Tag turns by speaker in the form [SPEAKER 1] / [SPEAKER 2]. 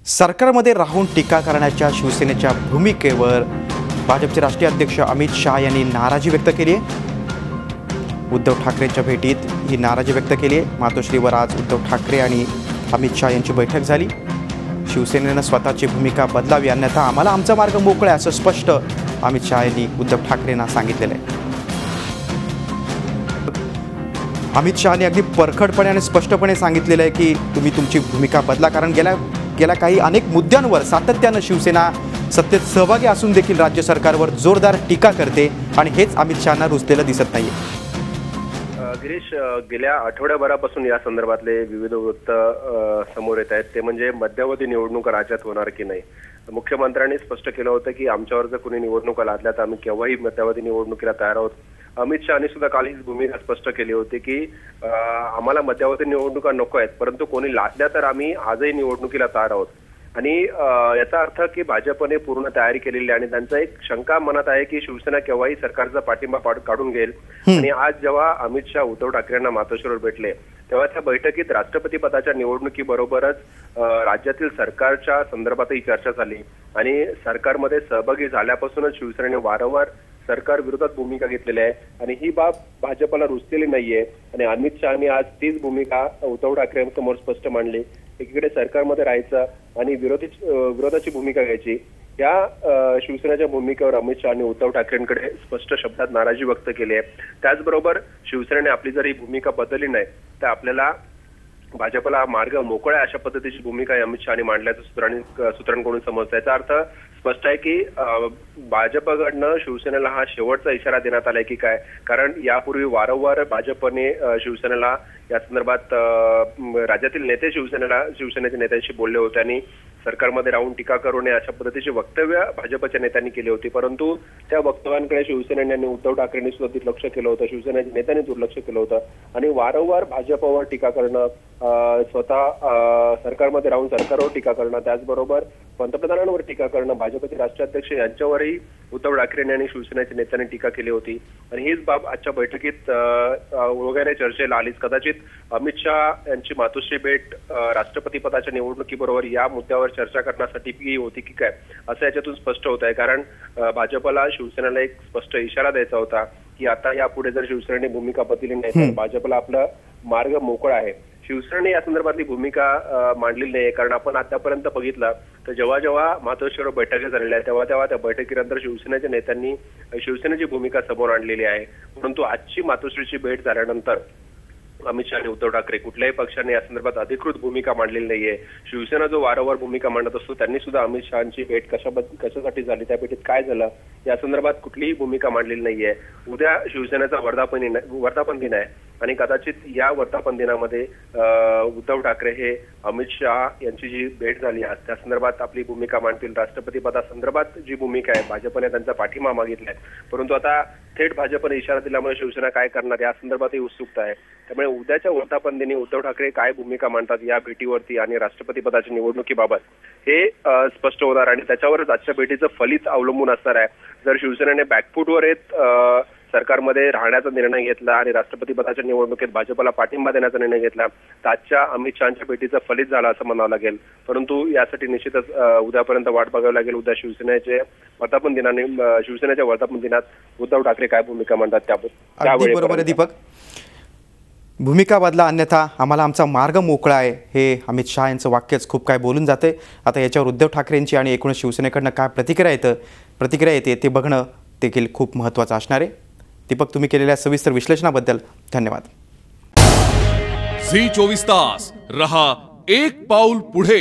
[SPEAKER 1] सरकारमध्ये राहून टीका करण्याच्या शिवसेनेच्या भूमिकेवर भाजपचे राष्ट्रीय अध्यक्ष अमित शाह यांनी नाराजी व्यक्त केली आहे। उद्धव ठाकरेंच्या भेटीत ही नाराजी व्यक्त केली आहे। मातोश्रीवर आज उद्धव ठाकरे आणि अमित शाह यांची बैठक झाली। शिवसेनेनं स्वतःची भूमिका बदलावी अन्यथा आम्हाला आमचा मार्ग मोकळा आहे असं स्पष्ट अमित शाह यांनी उद्धव ठाकरेंना सांगितलेलं आहे। अमित शहानी अगदी परखडपणे आणि स्पष्टपणे सांगितलेलं आहे की तुम्ही तुमची भूमिका बदला, कारण गेल्या काही अनेक मुद्द्यांवर सातत्यानं शिवसेना सत्तेत सहभागी असून देखील राज्य सरकारवर जोरदार टीका करते आणि हेच अमित शहांना रुचलेलं दिसत नाहीये।
[SPEAKER 2] गिरीश, गेल्या आठवड्याभरापासून या संदर्भातले विविध वृत्त समोर येत आहेत। ते म्हणजे मध्यावधी निवडणूक राज्यात होणार की नाही। मुख्यमंत्र्यांनी स्पष्ट केलं होतं की आमच्यावर जर कोणी निवडणुका लादल्या तर आम्ही केव्हाही मध्यावधी निवडणुकीला तयार आहोत। अमित शहानी सुद्धा काल हीच भूमिका स्पष्ट केली होती की आम्हाला मध्यावधी निवडणुका नको आहेत, परंतु कोणी लादल्या तर आम्ही आजही निवडणुकीला तयार आहोत। आणि याचा अर्थ की भाजपने पूर्ण तयारी केलेली आहे आणि त्यांचा एक शंका मनात आहे की शिवसेना केव्हाही सरकारचा पाठिंबा काढून घेईल। आणि आज जेव्हा अमित शाह उद्धव ठाकरेंना मातोश्रीवर भेटले तेव्हा त्या बैठकीत राष्ट्रपती पदाच्या निवडणुकीबरोबरच राज्यातील सरकारच्या संदर्भातही चर्चा झाली आणि सरकारमध्ये सहभागी झाल्यापासूनच शिवसेनेने वारंवार सरकार विरोधात भूमिका घेतलेली आहे आणि ही बाब भाजपला रुचलेली नाहीये। आणि अमित शहानी आज तीच भूमिका उद्धव ठाकरेंसमोर स्पष्ट मांडली। एकीकडे सरकारमध्ये राहायचं आणि विरोधाची भूमिका घ्यायची, या शिवसेनेच्या भूमिकेवर अमित शहानी उद्धव ठाकरेंकडे स्पष्ट शब्दात नाराजी व्यक्त केली आहे। त्याचबरोबर शिवसेनेने आपली जर ही भूमिका बदलली नाही तर आपल्याला भाजपला मार्ग मोकळा अशा पद्धतीची भूमिका अमित शहानी मांडल्याचं सूत्रांकडून समजतं। याचा अर्थ स्पष्ट आहे की भाजपकडनं शिवसेनेला हा शेवटचा इशारा देण्यात आलाय की काय, कारण यापूर्वी वारंवार भाजपने शिवसेनेला या संदर्भात राज्यातील नेते शिवसेनेच्या नेत्यांशी बोलले होते आणि सरकारमध्ये राहून टीका करू नये अशा पद्धतीची वक्तव्य भाजपच्या नेत्यांनी केली होती। परंतु त्या वक्तव्यांकडे शिवसेनेने आणि उद्धव ठाकरेंनी सुद्धा दुर्लक्ष केलं होतं, शिवसेनेच्या नेत्यांनी दुर्लक्ष केलं होतं आणि वारंवार भाजपवर टीका करणं, स्वतः सरकारमध्ये राहून सरकारवर टीका करणं, त्याचबरोबर पंतप्रधानांवर टीका करणं, भाजपचे राष्ट्रीय अध्यक्ष यांच्यावरही उद्धव ठाकरेंनी आणि शिवसेनेच्या नेत्यांनी टीका केली होती। आणि हीच बाब आजच्या बैठकीत वगैरे चर्चेला आलीच। कदाचित अमित शाह यांची मातोश्री भेट राष्ट्रपती पदाच्या निवडणुकीबरोबर या मुद्द्यावर चर्चा करण्यासाठी होती की काय असं याच्यातून स्पष्ट होत आहे, कारण भाजपला शिवसेनेला एक स्पष्ट इशारा द्यायचा होता की आता यापुढे जर शिवसेनेने भूमिका बदलली नाही तर भाजपला आपला मार्ग मोकळा आहे। शिवसेनेने या संदर्भातली भूमिका मांडलेली नाही, कारण आपण आतापर्यंत बघितलं तर जेव्हा मातोश्रीवर बैठका झालेल्या आहेत तेव्हा त्या बैठकीनंतर शिवसेनेच्या नेत्यांनी शिवसेनेची भूमिका समोर आणलेली आहे। परंतु आजची मातोश्रीची भेट झाल्यानंतर अमित शहा आणि उद्धव ठाकरे कुठल्याही पक्षाने या संदर्भात अधिकृत भूमिका मांडलेली नाहीये। शिवसेना जो वारंवार भूमिका मांडत असतो त्यांनी सुद्धा अमित शहाची भेट कशासाठी झाली, त्या भेटीत काय झालं या संदर्भात कुठलीही भूमिका मांडलेली नाहीये। उद्या शिवसेनेचा वर्धापन दिन आहे आणि कदाचित या वर्धापन दिनामध्ये उद्धव ठाकरे हे अमित शाह यांची जी भेट झाली आज त्या संदर्भात आपली भूमिका मांडतील। राष्ट्रपती पदासंदर्भात जी भूमिका आहे भाजपने त्यांचा पाठिंबा मागितलाय, परंतु आता थेट भाजपने इशारा दिल्यामुळे शिवसेना काय करणार या संदर्भातही उत्सुकता आहे। त्यामुळे उद्याच्या वर्धापन दिनी उद्धव ठाकरे काय भूमिका मांडतात या भेटीवरती आणि राष्ट्रपती पदाच्या निवडणुकीबाबत हे स्पष्ट होणार आणि त्याच्यावरच आजच्या भेटीचं फलित अवलंबून असणार आहे। जर शिवसेनेने बॅकफूटवर येत सरकारमध्ये राहण्याचा निर्णय घेतला आणि राष्ट्रपती पदाच्या निवडणुकीत भाजपला पाठिंबा देण्याचा निर्णय घेतला तर आजच्या अमित शहाच्या भेटीचं फलित झालं असं म्हणावं लागेल। परंतु यासाठी निश्चितच उद्यापर्यंत वाट बघावी लागेल। उद्या शिवसेनेच्या वर्धापन दिनात उद्धव ठाकरे काय भूमिका मांडतात त्यावेळी।
[SPEAKER 1] बरोबर आहे दीपक, भूमिका बदला अन्यथा आम्हाला आमचा मार्ग मोकळा आहे हे अमित शाह यांचं वाक्यच खूप काय बोलून जाते। आता याच्यावर उद्धव ठाकरेंची आणि एकूणच शिवसेनेकडनं काय प्रतिक्रिया येते ते बघणं देखील खूप महत्त्वाचं असणार आहे। दीपक, तुम्ही केलेल्या सविस्तर विश्लेषणाबद्दल धन्यवाद।
[SPEAKER 3] झी 24 तास रहा एक पाऊल पुढे।